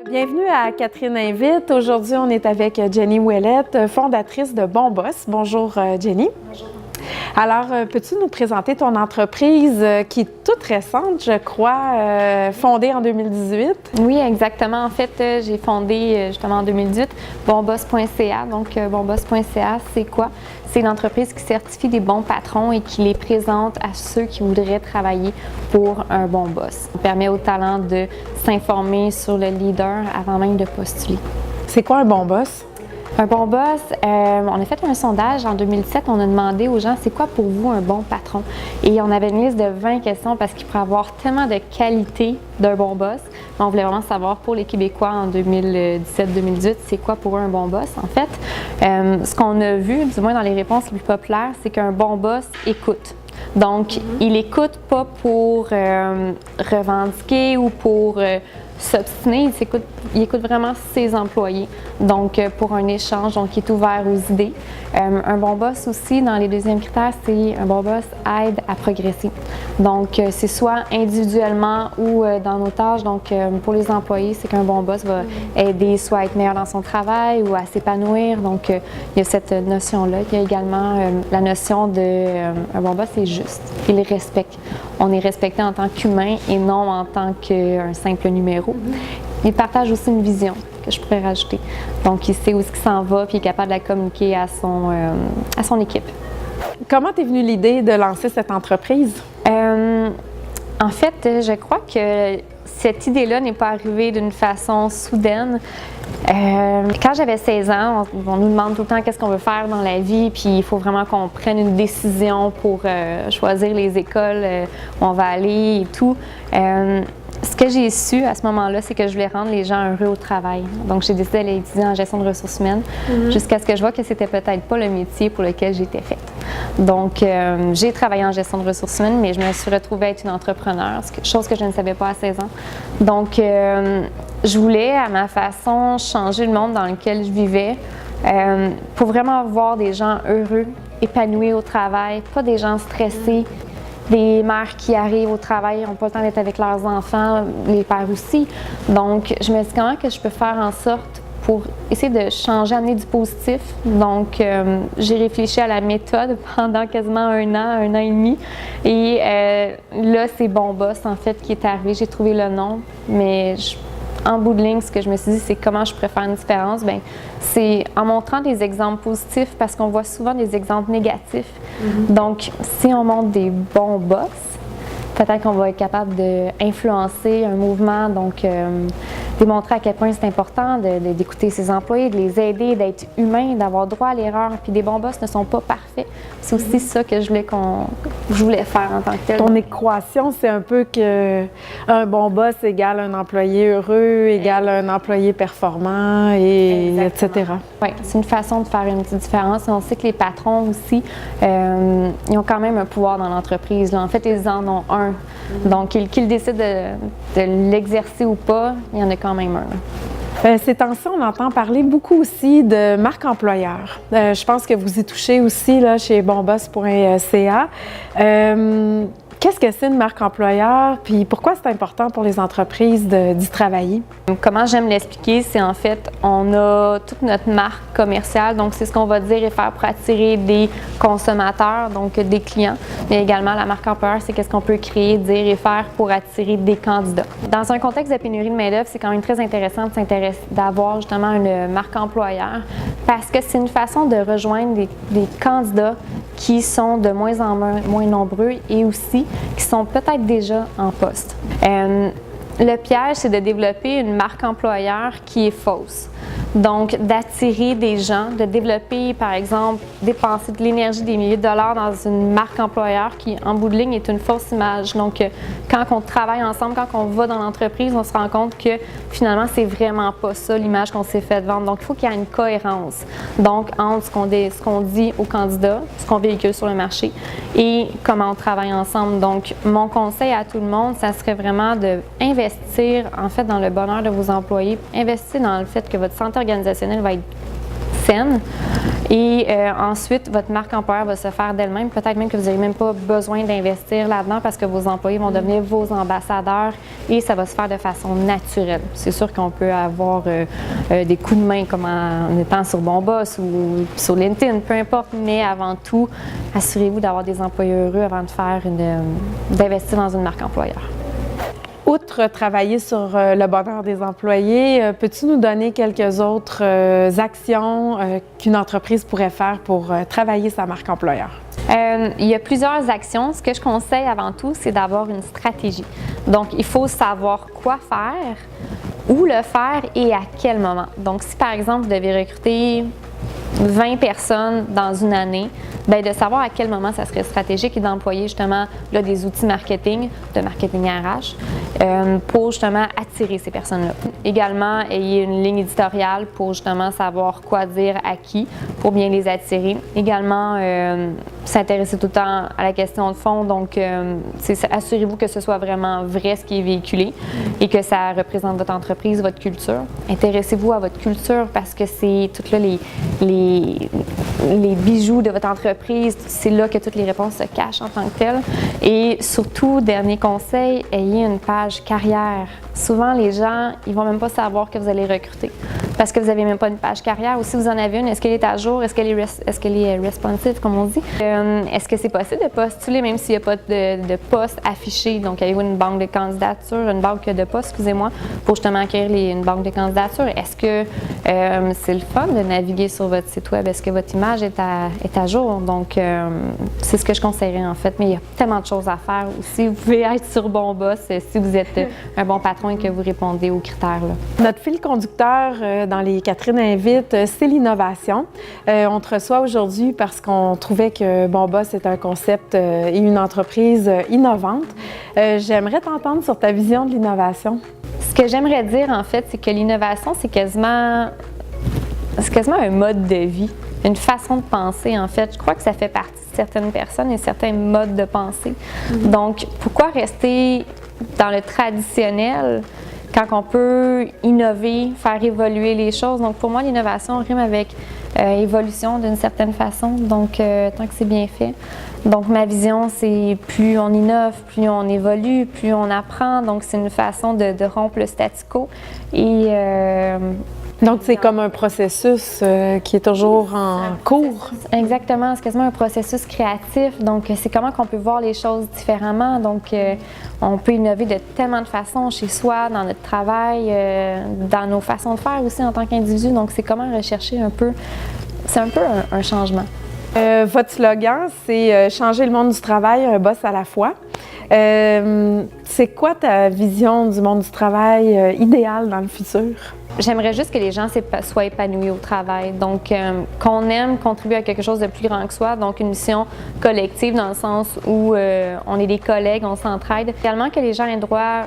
Bienvenue à Catherine Invite. Aujourd'hui, on est avec Jenny Ouellette, fondatrice de Bon Boss. Bonjour Jenny. Bonjour. Alors, peux-tu nous présenter ton entreprise qui est toute récente, je crois, fondée en 2018? Oui, exactement. En fait, j'ai fondé justement en 2018 bonboss.ca. Donc, bonboss.ca, c'est quoi? C'est une entreprise qui certifie des bons patrons et qui les présente à ceux qui voudraient travailler pour un bon boss. On permet aux talents de s'informer sur le leader avant même de postuler. C'est quoi un bon boss? Un bon boss, on a fait un sondage en 2017, on a demandé aux gens c'est quoi pour vous un bon patron? Et on avait une liste de 20 questions parce qu'il pourrait avoir tellement de qualités d'un bon boss. Mais on voulait vraiment savoir pour les Québécois en 2017-2018, c'est quoi pour eux un bon boss? En fait, ce qu'on a vu, du moins dans les réponses les plus populaires, c'est qu'un bon boss écoute. Donc, il écoute pas pour revendiquer ou pour s'obstiner, il écoute vraiment ses employés. Donc, pour un échange, donc il est ouvert aux idées. Un bon boss aussi, dans les deuxièmes critères, c'est un bon boss aide à progresser. Donc, c'est soit individuellement ou dans nos tâches. Donc, pour les employés, c'est qu'un bon boss va aider soit à être meilleur dans son travail ou à s'épanouir. Donc, il y a cette notion-là. Il y a également la notion de un bon boss, c'est juste. Il respecte. On est respecté en tant qu'humain et non en tant qu'un simple numéro. Il partage aussi une vision que je pourrais rajouter. Donc, il sait où est-ce qu'il s'en va puis il est capable de la communiquer à son équipe. Comment t'es venue l'idée de lancer cette entreprise? En fait, je crois que cette idée-là n'est pas arrivée d'une façon soudaine. Quand j'avais 16 ans, on nous demande tout le temps qu'est-ce qu'on veut faire dans la vie, puis il faut vraiment qu'on prenne une décision pour choisir les écoles où on va aller et tout. Ce que j'ai su à ce moment-là, c'est que je voulais rendre les gens heureux au travail. Donc, j'ai décidé d'aller étudier en gestion de ressources humaines jusqu'à ce que je vois que c'était peut-être pas le métier pour lequel j'étais faite. Donc, j'ai travaillé en gestion de ressources humaines, mais je me suis retrouvée à être une entrepreneure, chose que je ne savais pas à 16 ans. Donc, je voulais, à ma façon, changer le monde dans lequel je vivais pour vraiment voir des gens heureux, épanouis au travail, pas des gens stressés. Des mères qui arrivent au travail n'ont pas le temps d'être avec leurs enfants, les pères aussi. Donc, je me dis comment que je peux faire en sorte pour essayer de changer, amener du positif. Donc, j'ai réfléchi à la méthode pendant quasiment un an et demi. Et là, c'est Bon Boss, en fait, qui est arrivé. J'ai trouvé le nom, mais en bout de ligne, ce que je me suis dit, c'est comment je pourrais faire une différence. Bien, c'est en montrant des exemples positifs parce qu'on voit souvent des exemples négatifs. Donc, si on montre des bons boss, peut-être qu'on va être capable d'influencer un mouvement, donc démontrer à quel point c'est important d'écouter ses employés, de les aider, d'être humain, d'avoir droit à l'erreur. Puis des bons boss ne sont pas parfaits. C'est aussi ça que je voulais faire en tant que tel. Ton équation, c'est un peu que un bon boss égale un employé heureux, égale un employé performant, etc. Oui, c'est une façon de faire une petite différence. On sait que les patrons aussi, ils ont quand même un pouvoir dans l'entreprise. En fait, ils en ont un. Donc, qu'ils décident de l'exercer ou pas, il y en a quand même un. Ces temps-ci, on entend parler beaucoup aussi de marque employeur. Je pense que vous y touchez aussi là, chez bonboss.ca. Qu'est-ce que c'est une marque employeur, puis pourquoi c'est important pour les entreprises d'y travailler? Comment j'aime l'expliquer, c'est en fait, on a toute notre marque commerciale, donc c'est ce qu'on va dire et faire pour attirer des consommateurs, donc des clients, mais également la marque employeur, c'est qu'est-ce qu'on peut créer, dire et faire pour attirer des candidats. Dans un contexte de pénurie de main-d'œuvre, c'est quand même très intéressant d'avoir justement une marque employeur parce que c'est une façon de rejoindre des candidats qui sont de moins en moins nombreux et aussi qui sont peut-être déjà en poste. Le piège, c'est de développer une marque employeur qui est fausse. Donc, d'attirer des gens, de développer, par exemple, dépenser de l'énergie, des milliers de dollars dans une marque employeur qui, en bout de ligne, est une fausse image. Donc, quand on travaille ensemble, quand on va dans l'entreprise, on se rend compte que, finalement, c'est vraiment pas ça, l'image qu'on s'est fait vendre. Donc, il faut qu'il y ait une cohérence. Donc, entre ce qu'on dit aux candidats, ce qu'on véhicule sur le marché et comment on travaille ensemble. Donc, mon conseil à tout le monde, ça serait vraiment d'investir, en fait, dans le bonheur de vos employés, investir dans le fait que votre santé organisationnelle va être saine et ensuite votre marque employeur va se faire d'elle-même. Peut-être même que vous n'avez même pas besoin d'investir là-dedans parce que vos employés vont devenir vos ambassadeurs et ça va se faire de façon naturelle. C'est sûr qu'on peut avoir des coups de main comme en étant sur BonBoss ou sur LinkedIn, peu importe, mais avant tout, assurez-vous d'avoir des employés heureux avant de faire d'investir dans une marque employeur. Outre travailler sur le bonheur des employés, peux-tu nous donner quelques autres actions qu'une entreprise pourrait faire pour travailler sa marque employeur? Il y a plusieurs actions. Ce que je conseille avant tout, c'est d'avoir une stratégie. Donc, il faut savoir quoi faire, où le faire et à quel moment. Donc, si par exemple, vous devez recruter 20 personnes dans une année, bien, de savoir à quel moment ça serait stratégique et d'employer justement là, des outils marketing, de marketing RH, pour justement attirer ces personnes-là. Également, ayez une ligne éditoriale pour justement savoir quoi dire à qui, pour bien les attirer. Également, s'intéresser tout le temps à la question de fond, donc assurez-vous que ce soit vraiment vrai ce qui est véhiculé et que ça représente votre entreprise, votre culture. Intéressez-vous à votre culture parce que c'est tout là les bijoux de votre entreprise, c'est là que toutes les réponses se cachent en tant que telles. Et surtout, dernier conseil, ayez une page carrière. Souvent, les gens, ils vont même pas savoir que vous allez recruter parce que vous n'avez même pas une page carrière. Ou si vous en avez une, est-ce qu'elle est à jour? Est-ce qu'elle est responsive, comme on dit? Est-ce que c'est possible de postuler même s'il n'y a pas de poste affiché? Donc, avez-vous une banque de candidatures, une banque de postes, excusez-moi, pour justement accueillir une banque de candidatures? Est-ce que c'est le fun de naviguer sur votre site web? Est-ce que votre image est à jour? Donc, c'est ce que je conseillerais en fait. Mais il y a tellement de choses à faire aussi. Vous pouvez être sur BonBoss si vous êtes un bon patron et que vous répondez aux critères. Là. Notre fil conducteur dans les Catherine Invite, c'est l'innovation. On te reçoit aujourd'hui parce qu'on trouvait que BonBoss est un concept et une entreprise innovante. J'aimerais t'entendre sur ta vision de l'innovation. Ce que j'aimerais dire en fait, c'est que l'innovation, c'est quasiment un mode de vie, une façon de penser en fait. Je crois que ça fait partie de certaines personnes et certains modes de pensée. Donc, pourquoi rester dans le traditionnel quand on peut innover, faire évoluer les choses? Donc, pour moi, l'innovation rime avec évolution d'une certaine façon, donc tant que c'est bien fait. Donc, ma vision, c'est plus on innove, plus on évolue, plus on apprend. Donc, c'est une façon de rompre le statu quo et donc, c'est comme un processus qui est toujours en cours. Exactement, c'est quasiment un processus créatif. Donc, c'est comment qu'on peut voir les choses différemment. Donc, on peut innover de tellement de façons chez soi, dans notre travail, dans nos façons de faire aussi en tant qu'individu. Donc, c'est comment rechercher un peu, c'est un peu un changement. Votre slogan, c'est « Changer le monde du travail, un boss à la fois ». C'est quoi ta vision du monde du travail idéal dans le futur? J'aimerais juste que les gens soient épanouis au travail. Donc, qu'on aime contribuer à quelque chose de plus grand que soi. Donc, une mission collective dans le sens où on est des collègues, on s'entraide. Également que les gens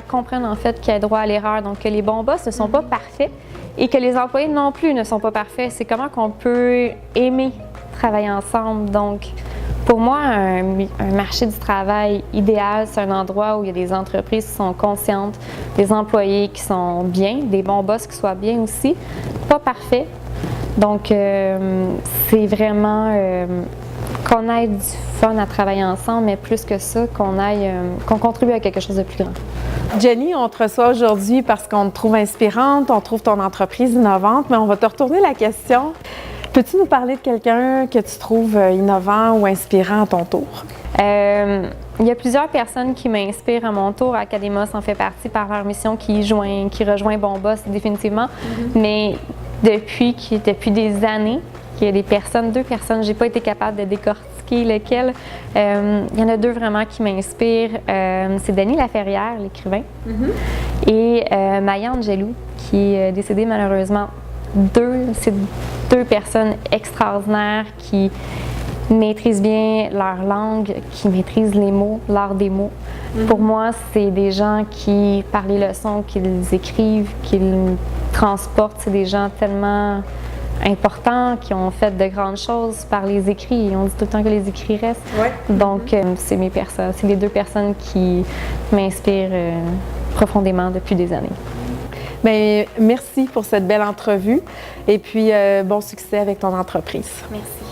comprennent en fait qu'il y a droit à l'erreur. Donc, que les bons boss ne sont pas parfaits et que les employés non plus ne sont pas parfaits. C'est comment qu'on peut aimer travailler ensemble. Donc, pour moi, un marché du travail idéal, c'est un endroit où il y a des entreprises qui sont conscientes, des employés qui sont bien, des bons boss qui soient bien aussi, pas parfaits. Donc, c'est vraiment qu'on ait du fun à travailler ensemble, mais plus que ça, qu'on contribue à quelque chose de plus grand. Jenny, on te reçoit aujourd'hui parce qu'on te trouve inspirante, on trouve ton entreprise innovante, mais on va te retourner la question. Peux-tu nous parler de quelqu'un que tu trouves innovant ou inspirant à ton tour? Il y a plusieurs personnes qui m'inspirent à mon tour. Academos en fait partie par leur mission qui rejoint BonBoss définitivement. Mais depuis des années, il y a deux personnes, j'ai pas été capable de décortiquer lesquelles. Il y en a deux vraiment qui m'inspirent. C'est Denis Laferrière, l'écrivain, et Maya Angelou, qui est décédée malheureusement. C'est deux personnes extraordinaires qui maîtrisent bien leur langue, qui maîtrisent les mots, l'art des mots. Pour moi, c'est des gens qui, par les leçons qu'ils écrivent, qu'ils transportent, c'est des gens tellement importants qui ont fait de grandes choses par les écrits. Et on dit tout le temps que les écrits restent. Ouais. Donc, c'est les deux personnes qui m'inspirent profondément depuis des années. Bien, merci pour cette belle entrevue et puis bon succès avec ton entreprise. Merci.